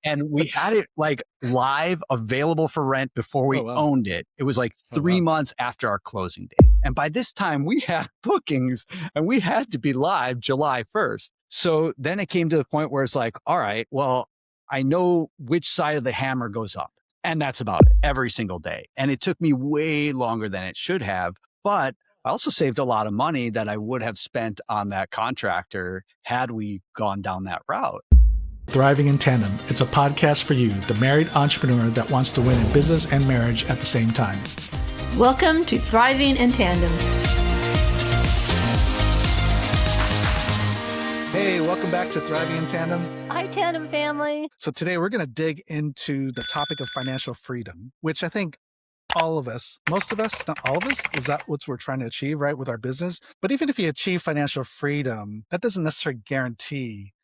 And we had it like live, available for rent before we Oh, wow. owned it. It was like Oh, 3 wow. months after our closing date. And by this time, we had bookings and we had to be live July 1st. So then it came to the point where it's like, all right, well, I know which side of the hammer goes up. And that's about it every single day. And it took me way longer than it should have. But I also saved a lot of money that I would have spent on that contractor had we gone down that route. Thriving in Tandem. It's a podcast for you, the married entrepreneur that wants to win in business and marriage at the same time. Welcome to Thriving in Tandem. Hey, welcome back to Thriving in Tandem. Hi, Tandem family. So today we're going to dig into the topic of financial freedom, which I think all of us, most of us, not all of us, is that what we're trying to achieve, right, with our business? But even if you achieve financial freedom, that doesn't necessarily guarantee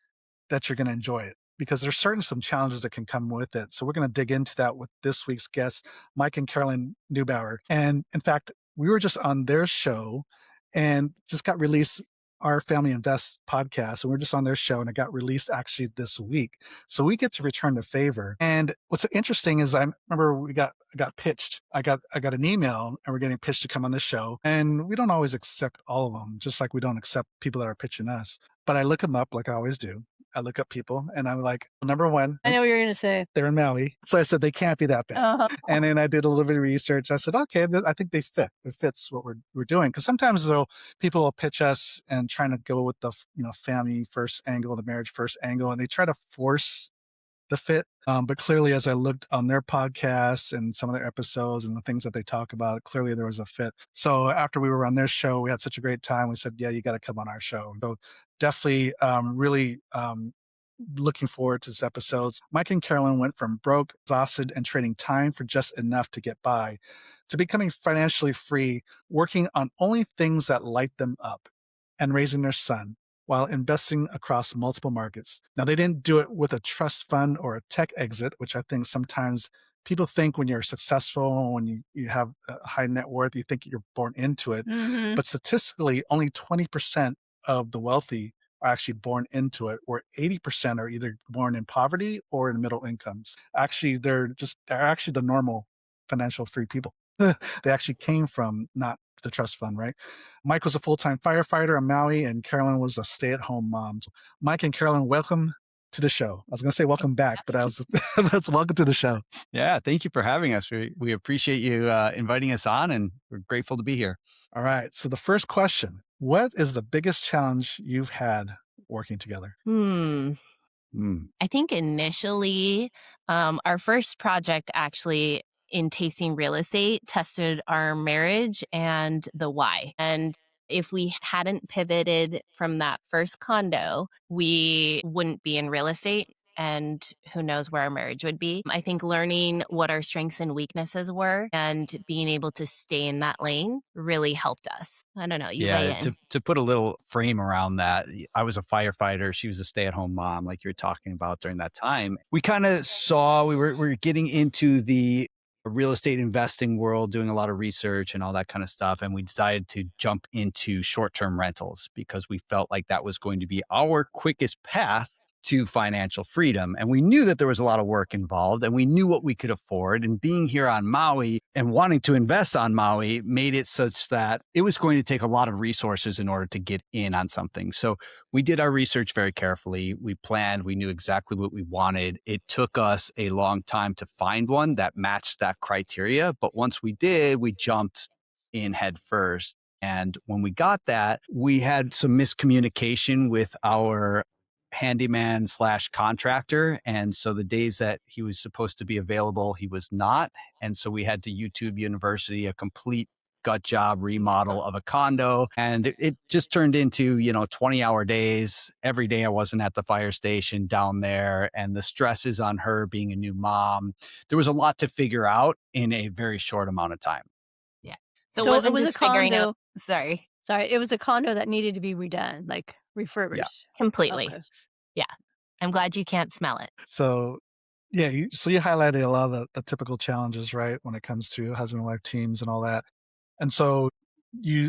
that you're going to enjoy it, because there's certainly some challenges that can come with it. So we're going to dig into that with this week's guests, Mike and Carolyn Neubauer. And in fact, we were just on their show and just got released, our Family Invest podcast, and we're just on their show, and it got released actually this week. So we get to return the favor. And what's interesting is I remember I got pitched. I got an email, and we're getting pitched to come on this show. And we don't always accept all of them, just like we don't accept people that are pitching us. But I look them up like I always do. I look up people and I'm like, number one, I know what you're going to say. they're in Maui. So I said, they can't be that bad. And then I did a little bit of research. I said, okay, I think they fit. It fits what we're doing. Because sometimes though, people will pitch us and trying to go with the family first angle, the marriage first angle, and they try to force the fit. But clearly, as I looked on their podcasts and some of their episodes and the things that they talk about, clearly there was a fit. So after we were on their show, we had such a great time. We said, yeah, you got to come on our show. So definitely really looking forward to this episodes. Mike and Carolyn went from broke, exhausted, and trading time for just enough to get by to becoming financially free, working on only things that light them up and raising their son while investing across multiple markets. Now, they didn't do it with a trust fund or a tech exit, which I think sometimes people think when you're successful, when you have a high net worth, you think you're born into it. Mm-hmm. But statistically, only 20% of the wealthy are actually born into it, where 80% are either born in poverty or in middle incomes. Actually, they're actually the normal financial free people. They actually came from not the trust fund, right? Mike was a full-time firefighter in Maui, and Carolyn was a stay-at-home mom. So Mike and Carolyn, welcome to the show. I was going to say welcome back, but that's welcome to the show. Yeah, thank you for having us. We appreciate you inviting us on, and we're grateful to be here. All right. So the first question, what is the biggest challenge you've had working together? I think initially, our first project actually in tasting real estate tested our marriage and the why. And if we hadn't pivoted from that first condo, we wouldn't be in real estate. And who knows where our marriage would be. I think learning what our strengths and weaknesses were and being able to stay in that lane really helped us. I don't know. You weigh in. To put a little frame around that, I was a firefighter. She was a stay-at-home mom, like you were talking about during that time. We kind of saw we were getting into the real estate investing world, doing a lot of research and all that kind of stuff. And we decided to jump into short-term rentals because we felt like that was going to be our quickest path to financial freedom. And we knew that there was a lot of work involved and we knew what we could afford. And being here on Maui and wanting to invest on Maui made it such that it was going to take a lot of resources in order to get in on something. So we did our research very carefully. We planned, we knew exactly what we wanted. It took us a long time to find one that matched that criteria. But once we did, we jumped in head first. And when we got that, we had some miscommunication with our handyman / contractor. And so the days that he was supposed to be available, he was not. And so we had to YouTube University a complete gut job remodel of a condo. And it just turned into, 20-hour days. Every day I wasn't at the fire station down there, and the stresses on her being a new mom. There was a lot to figure out in a very short amount of time. Yeah. So it was just figuring out. Sorry. It was a condo that needed to be redone, like refurbished. Yeah, completely. Okay. Yeah. I'm glad you can't smell it. So yeah, you highlighted a lot of the typical challenges, right? When it comes to husband and wife teams and all that. And so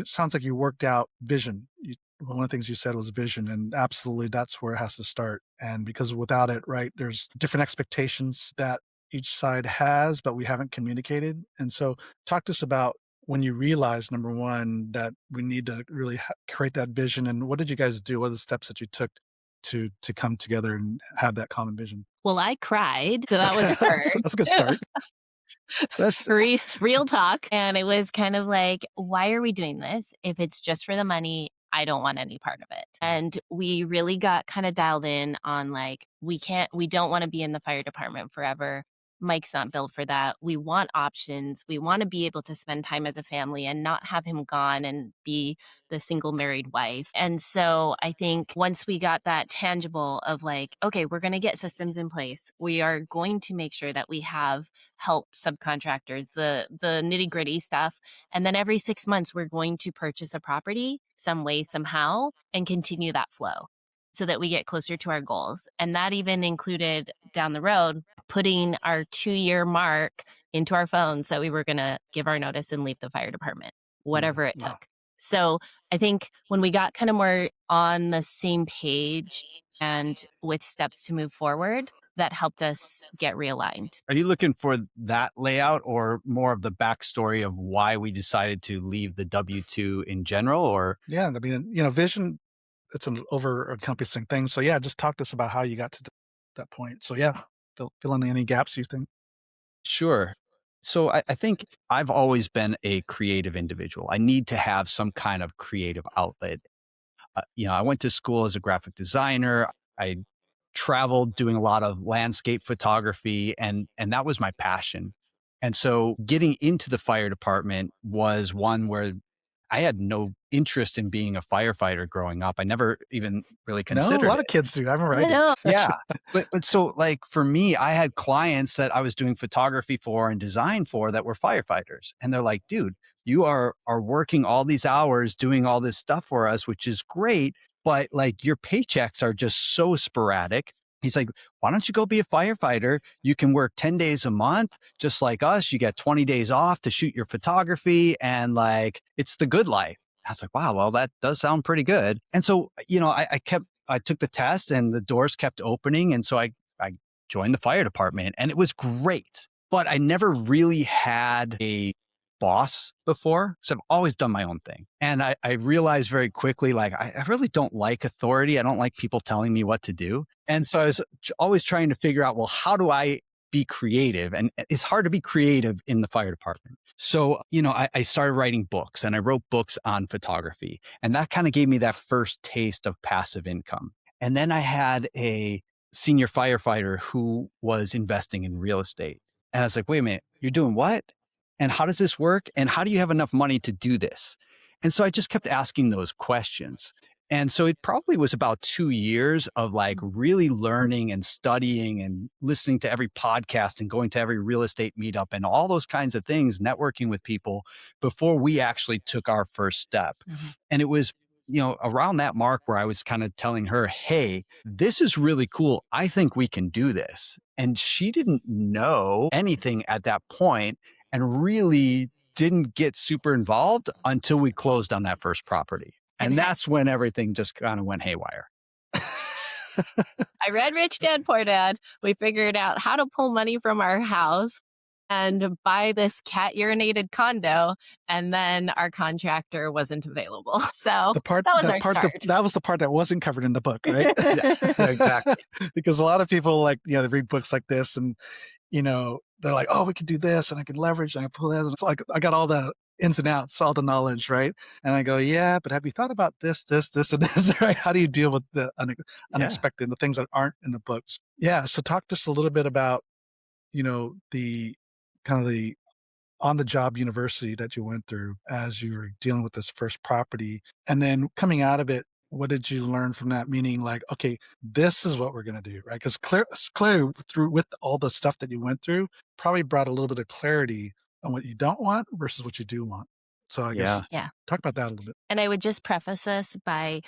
sounds like you worked out vision. You one of the things you said was vision, and absolutely that's where it has to start. And because without it, right, there's different expectations that each side has, but we haven't communicated. And so, talk to us about when you realized, number one, that we need to really create that vision. And what did you guys do? What are the steps that you took to come together and have that common vision? Well, I cried, so that was That's a good start. That's real talk. And it was kind of like, why are we doing this? If it's just for the money, I don't want any part of it. And we really got kind of dialed in on like, we don't want to be in the fire department forever. Mike's not built for that. We want options. We want to be able to spend time as a family and not have him gone and be the single married wife. And so I think once we got that tangible of like, okay, we're going to get systems in place. We are going to make sure that we have help subcontractors, the nitty gritty stuff. And then every 6 months, we're going to purchase a property some way, somehow, and continue that flow so that we get closer to our goals. And that even included down the road, putting our 2-year mark into our phones that we were going to give our notice and leave the fire department, whatever it Wow. took. So I think when we got kind of more on the same page and with steps to move forward, that helped us get realigned. Are you looking for that layout or more of the backstory of why we decided to leave the W-2 in general? Or Yeah, I mean, vision, it's an over encompassing thing. So yeah, just talk to us about how you got to that point. So yeah, fill in any gaps you think. Sure. So I think I've always been a creative individual. I need to have some kind of creative outlet. I went to school as a graphic designer. I traveled doing a lot of landscape photography, and that was my passion. And so getting into the fire department was one where I had no interest in being a firefighter growing up. I never even really No, a considered lot it. of kids do. I'm I right. know. Yeah. But so like for me, I had clients that I was doing photography for and design for that were firefighters. And they're like, dude, you are working all these hours doing all this stuff for us, which is great, but like your paychecks are just so sporadic. He's like, why don't you go be a firefighter? You can work 10 days a month, just like us. You get 20 days off to shoot your photography, and like it's the good life. I was like, wow, well, that does sound pretty good. And so, I took the test and the doors kept opening. And so I joined the fire department, and it was great. But I never really had a boss before. So I've always done my own thing. And I realized very quickly, like, I really don't like authority. I don't like people telling me what to do. And so I was always trying to figure out, well, how do I be creative? And it's hard to be creative in the fire department. So, I started writing books, and I wrote books on photography. And that kind of gave me that first taste of passive income. And then I had a senior firefighter who was investing in real estate. And I was like, wait a minute, you're doing what? And how does this work? And how do you have enough money to do this? And so I just kept asking those questions. And so it probably was about 2 years of like really learning and studying and listening to every podcast and going to every real estate meetup and all those kinds of things, networking with people before we actually took our first step. And it was, around that mark where I was kind of telling her, hey, this is really cool. I think we can do this. And she didn't know anything at that point and really didn't get super involved until we closed on that first property. And that's when everything just kind of went haywire. I read Rich Dad Poor Dad. We figured out how to pull money from our house and buy this cat-urinated condo, and then our contractor wasn't available. So that was our start. That was the part that wasn't covered in the book, right? Yeah, exactly. Because a lot of people they read books like this, and they're like, oh, we could do this, and I could leverage, and I could pull this, and it's like I got all the ins and outs, all the knowledge, right? And I go, yeah, but have you thought about this, and this, right? How do you deal with the unexpected, the things that aren't in the books? Yeah. So talk just a little bit about, the kind of the on-the-job university that you went through as you were dealing with this first property. And then coming out of it, what did you learn from that? Meaning like, okay, this is what we're going to do, right? Because clearly with all the stuff that you went through, probably brought a little bit of clarity on what you don't want versus what you do want. So I guess talk about that a little bit. And I would just preface this by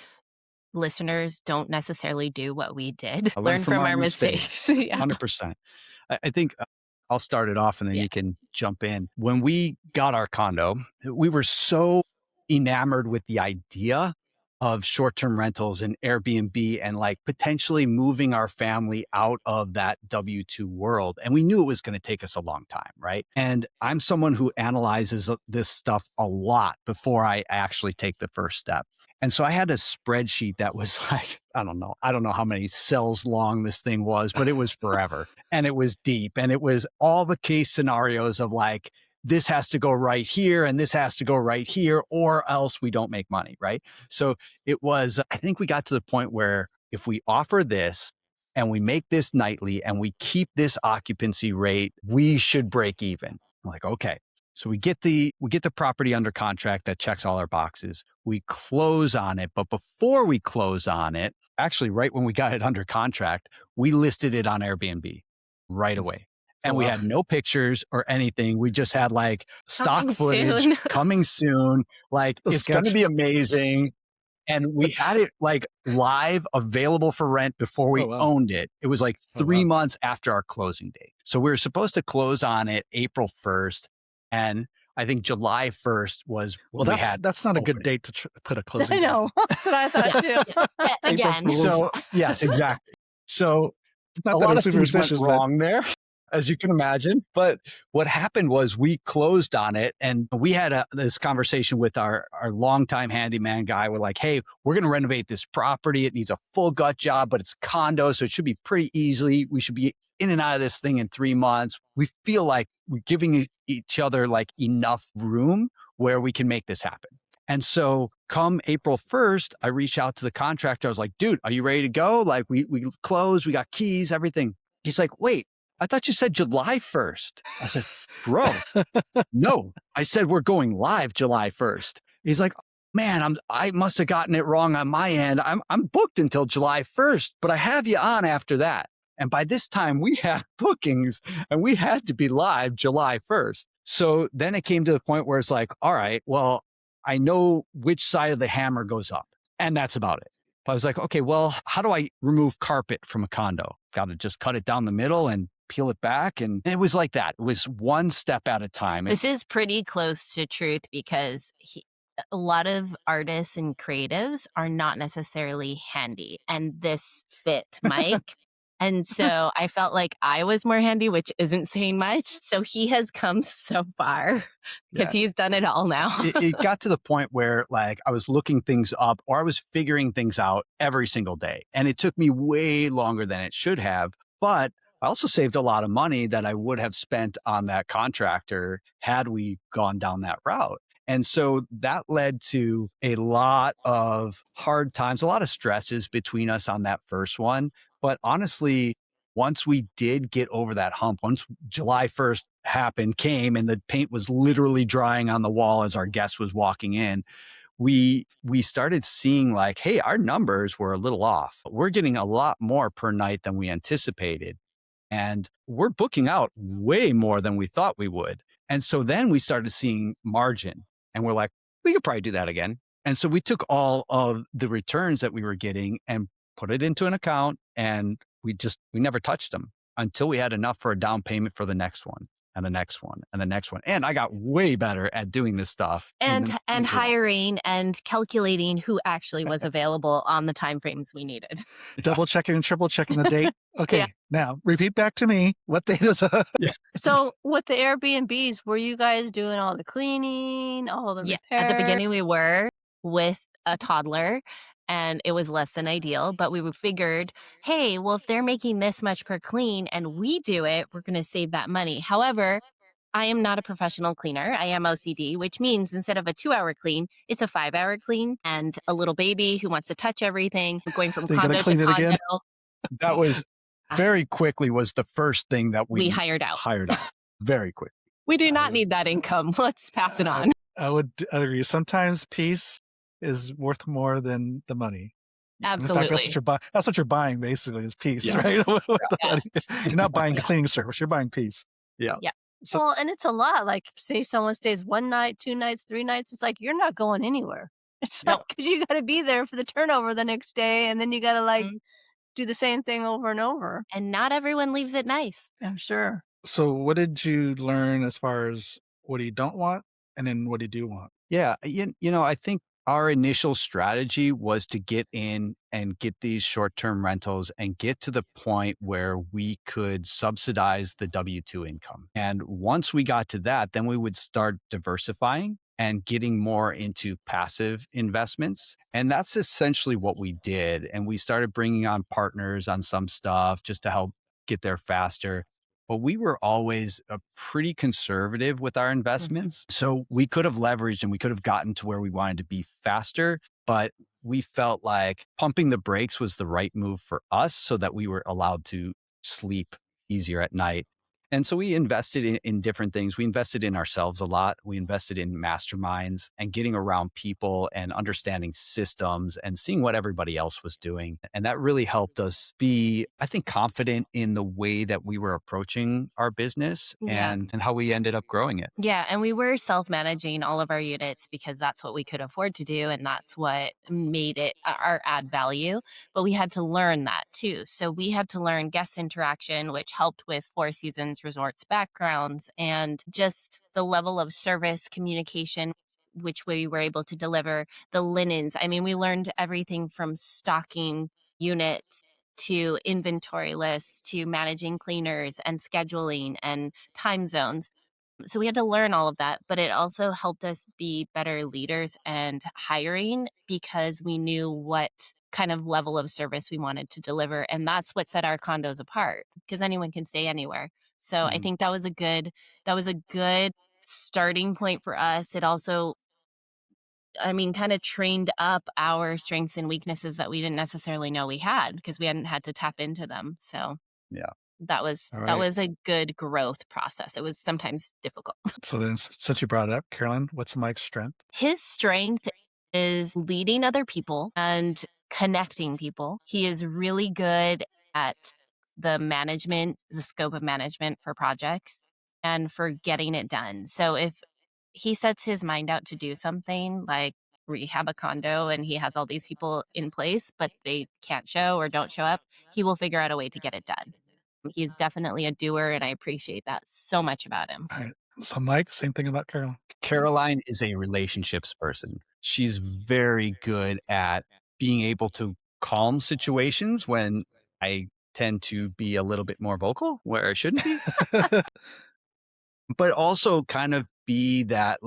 listeners don't necessarily do what we did. Learn from our mistakes. 100%. I think I'll start it off and then you can jump in. When we got our condo, we were so enamored with the idea of short-term rentals and Airbnb and like potentially moving our family out of that W-2 world. And we knew it was going to take us a long time, right? And I'm someone who analyzes this stuff a lot before I actually take the first step. And so I had a spreadsheet that was like, I don't know how many cells long this thing was, but it was forever and it was deep and it was all the case scenarios of like, this has to go right here and this has to go right here or else we don't make money, right? So it was, I think we got to the point where if we offer this and we make this nightly and we keep this occupancy rate, we should break even. I'm like, okay. So we get the property under contract that checks all our boxes. We close on it. But before we close on it, actually right when we got it under contract, we listed it on Airbnb right away. And we had no pictures or anything. We just had like stock footage coming soon. Like it's going to be amazing. And we had it like live available for rent before we owned it. It was like 3 months after our closing date. So we were supposed to close on it April 1st. And I think July 1st was that's not a good date to put a closing. I know. That's what I thought too. Again. So yes, exactly. So not a lot of things went wrong there, as you can imagine. But what happened was we closed on it and we had this conversation with our longtime handyman guy. We're like, hey, we're going to renovate this property. It needs a full gut job, but it's a condo. So it should be pretty easily. We should be in and out of this thing in 3 months. We feel like we're giving each other like enough room where we can make this happen. And so come April 1st, I reached out to the contractor. I was like, dude, are you ready to go? Like we closed, we got keys, everything. He's like, wait, I thought you said July 1st. I said, bro, no, I said we're going live July 1st. He's like, man, I must have gotten it wrong on my end. I'm booked until July 1st, but I have you on after that. And by this time we had bookings and we had to be live July 1st. So then it came to the point where it's like, all right, well, I know which side of the hammer goes up and that's about it. But I was like, okay, well, how do I remove carpet from a condo? Got to just cut it down the middle and peel it back. And it was like that. It was one step at a time. This is pretty close to truth because a lot of artists and creatives are not necessarily handy. And this fit Mike. And so I felt like I was more handy, which isn't saying much. So he has come so far because he's done it all now. It got to the point where like I was looking things up or I was figuring things out every single day. And it took me way longer than it should have. But I also saved a lot of money that I would have spent on that contractor had we gone down that route. And so that led to a lot of hard times, a lot of stresses between us on that first one. But honestly, once we did get over that hump, once July 1st came and the paint was literally drying on the wall as our guest was walking in, we started seeing like, hey, our numbers were a little off. We're getting a lot more per night than we anticipated. And we're booking out way more than we thought we would. And so then we started seeing margin and we're like, we could probably do that again. And so we took all of the returns that we were getting and put it into an account and we never touched them until we had enough for a down payment for the next one and the next one and the next one. And I got way better at doing this stuff. And hiring and calculating who actually was available on the timeframes we needed. Double checking and triple checking the date. Okay, Now repeat back to me. What date is it? So with the Airbnbs, were you guys doing all the cleaning, all the repairs? At the beginning we were with a toddler. And it was less than ideal, but we figured, hey, well, if they're making this much per clean and we do it, we're going to save that money. However, I am not a professional cleaner. I am OCD, which means instead of a 2-hour clean, it's a 5-hour clean. And a little baby who wants to touch everything, going from condo to condo. Again? That was very quickly was the first thing that we hired out. Very quickly. We do not need that income. Let's pass it on. I would agree. Sometimes peace is worth more than the money. Absolutely. In fact, that's what you're buying basically is peace, right? You're not buying cleaning service, you're buying peace. Yeah. So, well, and it's a lot. Like say someone stays 1 night, 2 nights, 3 nights. It's like, you're not going anywhere. It's not because you got to be there for the turnover the next day. And then you got to do the same thing over and over. And not everyone leaves it nice. I'm sure. So what did you learn as far as what you don't want and then what you do want? Yeah. I think Our initial strategy was to get in and get these short-term rentals and get to the point where we could subsidize the W-2 income. And once we got to that, then we would start diversifying and getting more into passive investments. And that's essentially what we did. And we started bringing on partners on some stuff just to help get there faster. But we were always pretty conservative with our investments. So we could have leveraged and we could have gotten to where we wanted to be faster, but we felt like pumping the brakes was the right move for us so that we were allowed to sleep easier at night. And so we invested in different things. We invested in ourselves a lot. We invested in masterminds and getting around people and understanding systems and seeing what everybody else was doing. And that really helped us be, I think, confident in the way that we were approaching our business and how we ended up growing it. Yeah. And we were self-managing all of our units because that's what we could afford to do. And that's what made it our add value. But we had to learn that too. So we had to learn guest interaction, which helped with Four Seasons Resorts backgrounds and just the level of service communication which we were able to deliver, the linens. I mean, we learned everything from stocking units to inventory lists to managing cleaners and scheduling and time zones. So we had to learn all of that, but it also helped us be better leaders and hiring because we knew what kind of level of service we wanted to deliver. And that's what set our condos apart because anyone can stay anywhere. So I think that was a good starting point for us. It also, I mean, kind of trained up our strengths and weaknesses that we didn't necessarily know we had because we hadn't had to tap into them. So Yeah. that was All right. that was a good growth process. It was sometimes difficult. So then, since you brought it up, Carolyn, what's Mike's strength? His strength is leading other people and connecting people. He is really good at the management, the scope of management for projects and for getting it done. So if he sets his mind out to do something like rehab a condo and he has all these people in place, but they can't show or don't show up, he will figure out a way to get it done. He's definitely a doer, and I appreciate that so much about him. All right. So Mike, same thing about Carolyn. Caroline is a relationships person. She's very good at being able to calm situations when I tend to be a little bit more vocal where I shouldn't be, but also kind of be that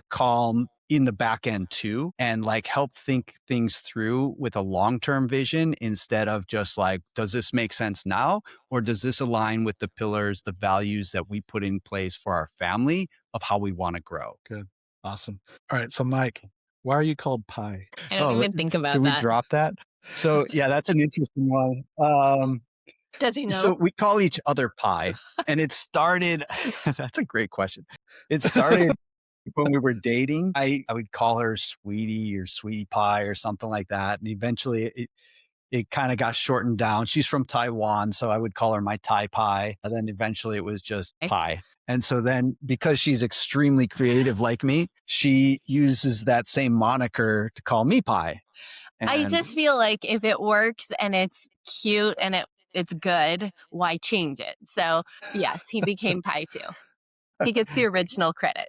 calm in the back end too, and like help think things through with a long-term vision instead of just like, does this make sense now? Or does this align with the pillars, the values that we put in place for our family of how we want to grow? Good. Awesome. All right. So Mike, why are you called Pie? I don't even think about Did we that. drop that? So yeah, that's an interesting one. Does he know? So we call each other Pie, and it started, that's a great question. It started when we were dating. I would call her Sweetie or Sweetie Pie or something like that. And eventually it kind of got shortened down. She's from Taiwan, so I would call her my Thai Pie. And then eventually it was just Pie. And so then because she's extremely creative like me, she uses that same moniker to call me Pie. And I just feel like if it works and it's cute and it's good, why change it? So yes, he became Pie too. He gets the original credit.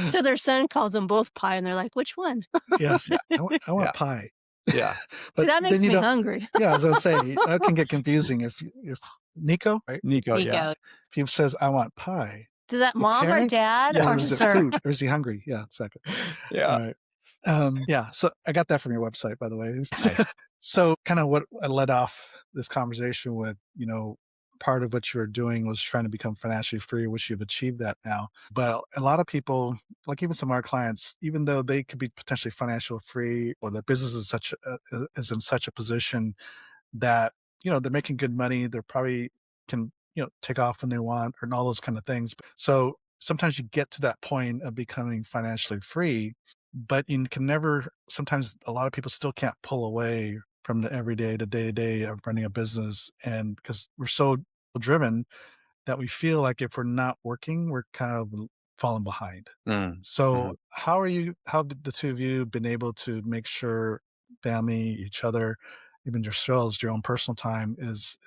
So their son calls them both Pie, and they're like, which one? Yeah. I want Yeah. Pie. Yeah. See, that makes then you me don't- hungry. Yeah, as I was saying, that can get confusing if Nico, right? Nico, Nico. yeah. If he says, I want pie. Is that The mom or parent? dad Yeah, or is it sir? food? Or is he hungry? Yeah, exactly. Yeah. All right. Yeah. So I got that from your website, by the way. Nice. So kind of what I led off this conversation with, part of what you're doing was trying to become financially free, which you've achieved that now. But a lot of people, like even some of our clients, even though they could be potentially financially free or their business is in such a position that, they're making good money, they're probably can, take off when they want and all those kind of things. So sometimes you get to that point of becoming financially free, but you can never, sometimes a lot of people still can't pull away from the everyday to day-to-day of running a business. And because we're so driven that we feel like if we're not working, we're kind of falling behind. So how did the two of you been able to make sure family, each other, even yourselves, your own personal time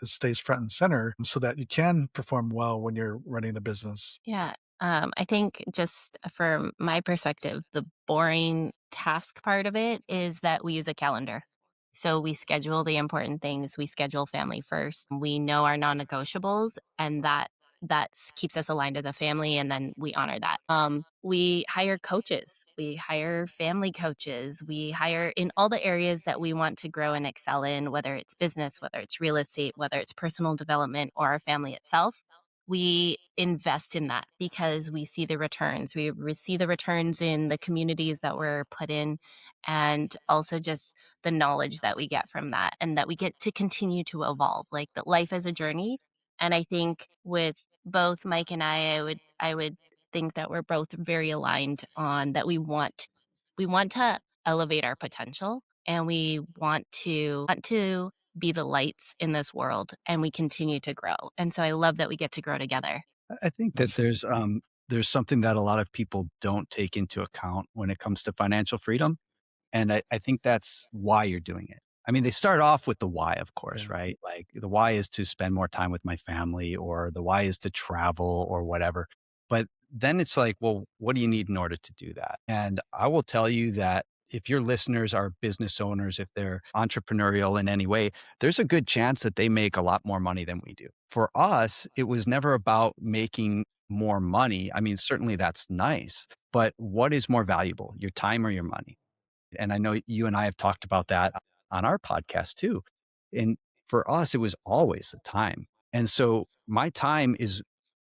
stays front and center so that you can perform well when you're running the business? Yeah. I think just from my perspective, the boring task part of it is that we use a calendar. So we schedule the important things. We schedule family first. We know our non-negotiables, and keeps us aligned as a family, and then we honor that. We hire coaches. We hire family coaches. We hire in all the areas that we want to grow and excel in, whether it's business, whether it's real estate, whether it's personal development or our family itself. We invest in that because we see the returns. We see the returns in the communities that we're put in, and also just the knowledge that we get from that, and that we get to continue to evolve. Like that life is a journey. And I think with both Mike and I would think that we're both very aligned on that we want to elevate our potential, and we want to be the lights in this world, and we continue to grow. And so I love that we get to grow together. I think that there's something that a lot of people don't take into account when it comes to financial freedom. And I think that's why you're doing it. I mean, they start off with the why, of course, Yeah. right? Like the why is to spend more time with my family, or the why is to travel or whatever. But then it's like, well, what do you need in order to do that? And I will tell you that if your listeners are business owners, if they're entrepreneurial in any way, there's a good chance that they make a lot more money than we do. For us, it was never about making more money. I mean, certainly that's nice, but what is more valuable, your time or your money? And I know you and I have talked about that on our podcast too. And for us, it was always the time. And so my time is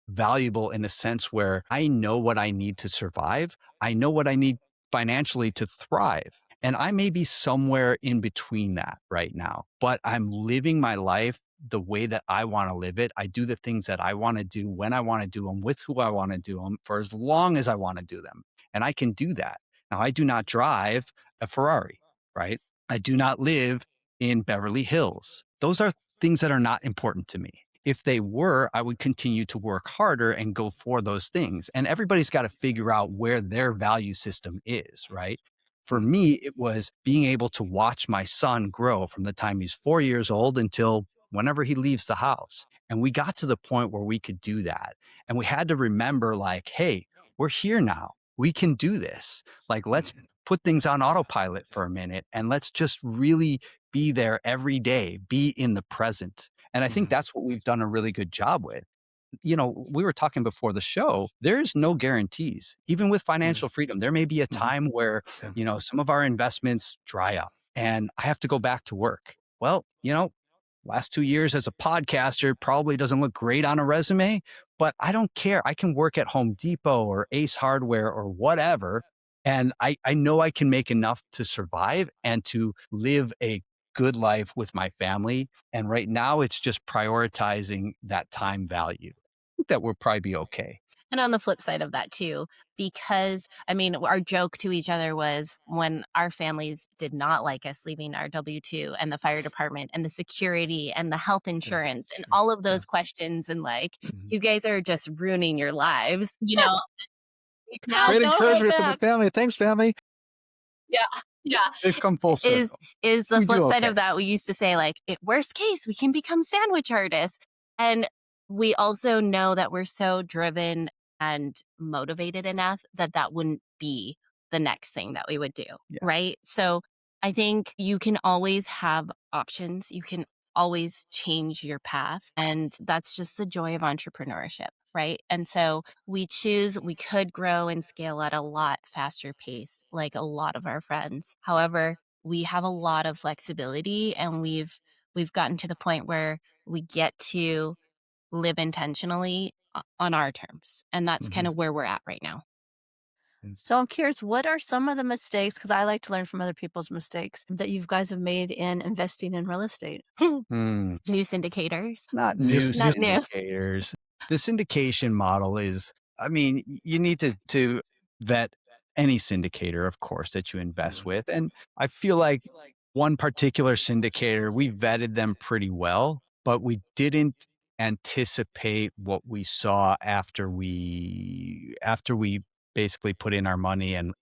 valuable in a sense where I know what I need to survive. I know what I need financially to thrive. And I may be somewhere in between that right now, but I'm living my life the way that I want to live it. I do the things that I want to do when I want to do them, with who I want to do them, for as long as I want to do them. And I can do that. Now, I do not drive a Ferrari, right? I do not live in Beverly Hills. Those are things that are not important to me. If they were, I would continue to work harder and go for those things. And everybody's got to figure out where their value system is, right? For me, it was being able to watch my son grow from the time he's 4 years old until whenever he leaves the house. And we got to the point where we could do that. And we had to remember, like, hey, we're here now. We can do this. Like, let's put things on autopilot for a minute and let's just really be there every day, be in the present. And I think that's what we've done a really good job with. We were talking before the show, there's no guarantees. Even with financial freedom, there may be a time where, some of our investments dry up and I have to go back to work. Well, last 2 years as a podcaster probably doesn't look great on a resume, but I don't care. I can work at Home Depot or Ace Hardware or whatever. And I know I can make enough to survive and to live a good life with my family. And right now it's just prioritizing that time value. I think that we'll probably be okay. And on the flip side of that too, because I mean, our joke to each other was when our families did not like us leaving our W-2 and the fire department and the security and the health insurance and all of those questions, and like, you guys are just ruining your lives, now Great don't encouragement hold for the back. family. Thanks, family. yeah, yeah. They've come full circle. Is the We flip do side okay. of that. We used to say, like, worst case, we can become sandwich artists. And we also know that we're so driven and motivated enough that that wouldn't be the next thing that we would do. Yeah. Right. So I think you can always have options. You can always change your path. And that's just the joy of entrepreneurship. Right. And so we could grow and scale at a lot faster pace, like a lot of our friends. However, we have a lot of flexibility, and we've gotten to the point where we get to live intentionally on our terms. And that's kind of where we're at right now. So I'm curious, what are some of the mistakes, because I like to learn from other people's mistakes, that you guys have made in investing in real estate? New syndicators. Not new syndicators. The syndication model is, I mean, you need to vet any syndicator, of course, that you invest with. And I feel like one particular syndicator, we vetted them pretty well, but we didn't anticipate what we saw after we basically put in our money and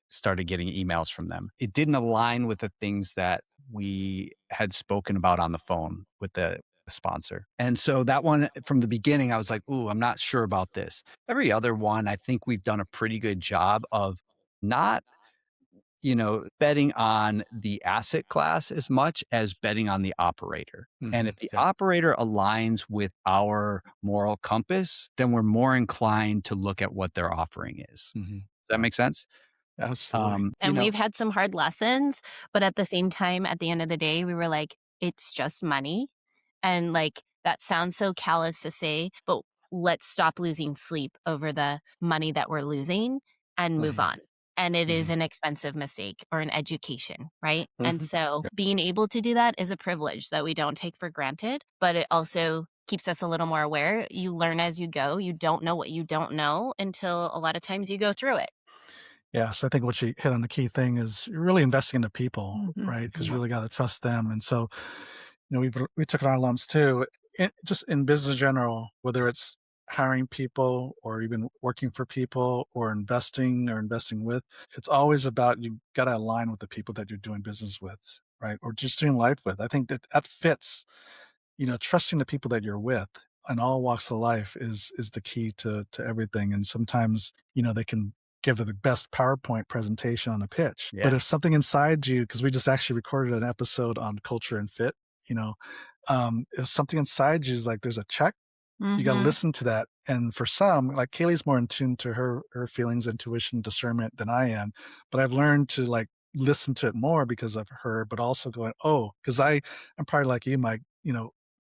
started getting emails from them. It didn't align with the things that we had spoken about on the phone with the sponsor. And so that one from the beginning, I was like, ooh, I'm not sure about this. Every other one, I think we've done a pretty good job of not, betting on the asset class as much as betting on the operator. And if the operator aligns with our moral compass, then we're more inclined to look at what their offering is. Does that make sense? Absolutely. And we've had some hard lessons, but at the same time, at the end of the day, we were like, it's just money. And like, that sounds so callous to say, but let's stop losing sleep over the money that we're losing and move on. And it is an expensive mistake or an education, right? And so being able to do that is a privilege that we don't take for granted, but it also keeps us a little more aware. You learn as you go. You don't know what you don't know until a lot of times you go through it. Yes, I think what you hit on the key thing is you're really investing into people, right? Because you really got to trust them. And so, we took it on our lumps too. Just in business in general, whether it's hiring people or even working for people or investing with, it's always about you got to align with the people that you're doing business with, right? Or just doing life with. I think that fits. Trusting the people that you're with in all walks of life is the key to everything. And sometimes, they can give the best PowerPoint presentation on a pitch. But if something inside you, because we just actually recorded an episode on culture and fit, if something inside you is like there's a check, you got to listen to that. And for some, like Kay Lee's more in tune to her feelings, intuition, discernment than I am. But I've learned to like listen to it more because of her, but also going, because I'm probably like you, Mike,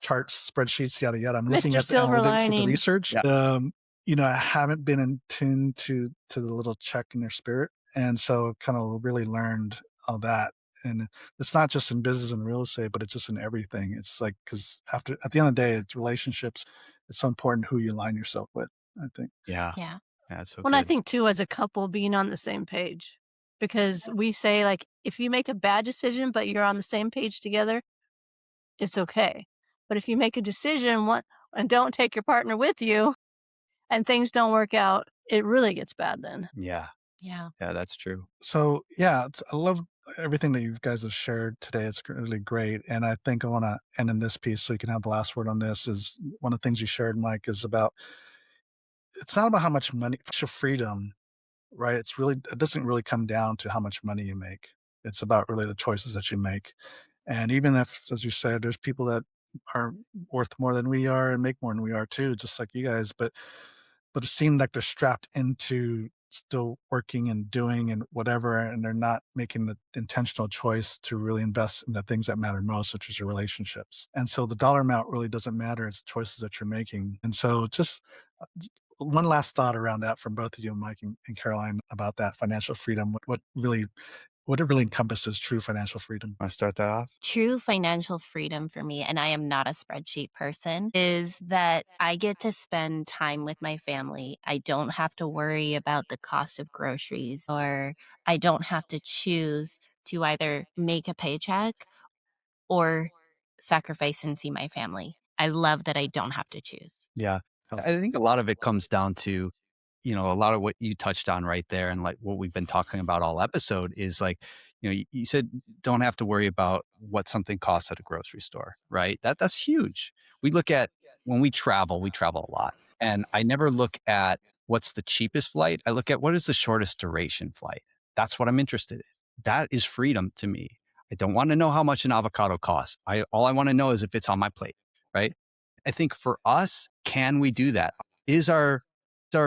charts, spreadsheets, yada, yada. I'm looking at the analytics of the research. I haven't been in tune to the little check in their spirit. And so kind of really learned all that. And it's not just in business and real estate, but it's just in everything. It's like, because at the end of the day, it's relationships. It's so important who you align yourself with, I think. Yeah. Yeah. That's so Well, good. I think too, as a couple, being on the same page, because we say like, if you make a bad decision, but you're on the same page together, it's okay. But if you make a decision and don't take your partner with you and things don't work out, it really gets bad then. Yeah. Yeah. Yeah, that's true. So yeah, I love everything that you guys have shared today. It's really great. And I think I want to end in this piece so you can have the last word on this. Is one of the things you shared, Mike, is about, it's not about how much money, financial freedom, right? It doesn't really come down to how much money you make. It's about really the choices that you make. And even if, as you said, there's people that are worth more than we are and make more than we are too, just like you guys, but it seemed like they're strapped into still working and doing and whatever, and they're not making the intentional choice to really invest in the things that matter most, such as your relationships. And so the dollar amount really doesn't matter. It's choices that you're making. And so just one last thought around that from both of you, Mike and Caroline, about that financial freedom. What it really encompasses true financial freedom. Want to start that off? True financial freedom for me, and I am not a spreadsheet person, is that I get to spend time with my family. I don't have to worry about the cost of groceries, or I don't have to choose to either make a paycheck or sacrifice and see my family. I love that I don't have to choose. Yeah. I think a lot of it comes down to, a lot of what you touched on right there, and like what we've been talking about all episode is like, you said don't have to worry about what something costs at a grocery store, right? That's huge. We look at when we travel a lot. And I never look at what's the cheapest flight. I look at what is the shortest duration flight. That's what I'm interested in. That is freedom to me. I don't want to know how much an avocado costs. All I want to know is if it's on my plate, right? I think for us, can we do that? Is our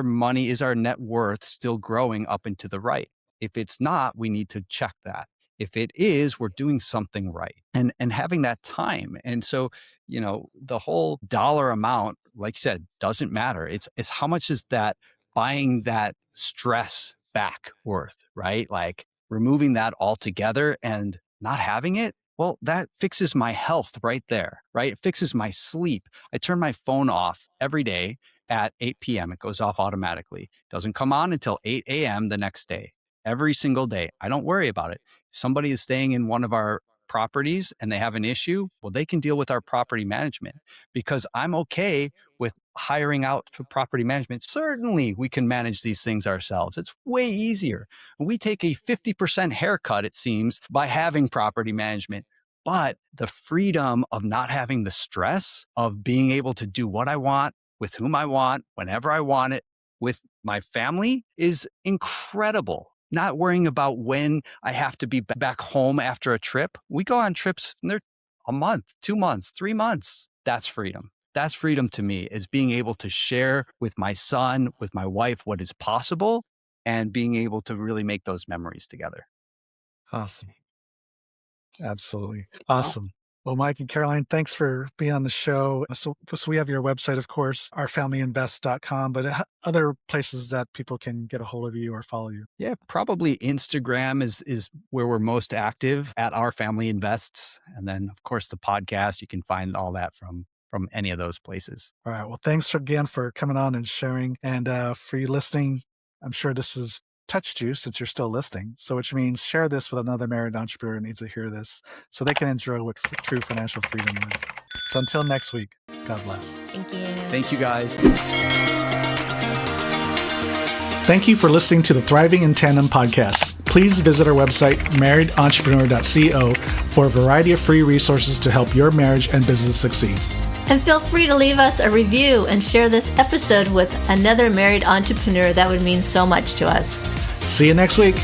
money, is our net worth still growing up and to the right? If it's not, we need to check that. If it is, we're doing something right. And having that time. And so, the whole dollar amount, like you said, doesn't matter. It's how much is that buying that stress back worth, right? Like removing that altogether and not having it. Well, that fixes my health right there, right? It fixes my sleep. I turn my phone off every day at 8 p.m. It goes off automatically. Doesn't come on until 8 a.m. the next day, every single day. I don't worry about it. If somebody is staying in one of our properties and they have an issue, well, they can deal with our property management because I'm okay with hiring out to property management. Certainly we can manage these things ourselves. It's way easier. We take a 50% haircut, it seems, by having property management. but the freedom of not having the stress of being able to do what I want with whom I want, whenever I want it, with my family is incredible. Not worrying about when I have to be back home after a trip. We go on trips, and they're a month, 2 months, 3 months. That's freedom. That's freedom to me, is being able to share with my son, with my wife, what is possible, and being able to really make those memories together. Awesome. Absolutely. Awesome. Well, Mike and Caroline, thanks for being on the show. So we have your website, of course, ourfamilyinvest.com, but other places that people can get a hold of you or follow you. Yeah, probably Instagram is where we're most active, at Our Family Invests. And then, of course, the podcast, you can find all that from any of those places. All right. Well, thanks again for coming on and sharing. And for you listening, I'm sure this has touched you since you're still listening. So which means share this with another married entrepreneur who needs to hear this so they can enjoy what true financial freedom is. So until next week, God bless. Thank you. Thank you, guys. Thank you for listening to the Thriving in Tandem podcast. Please visit our website, marriedentrepreneur.co, for a variety of free resources to help your marriage and business succeed. And feel free to leave us a review and share this episode with another married entrepreneur. That would mean so much to us. See you next week.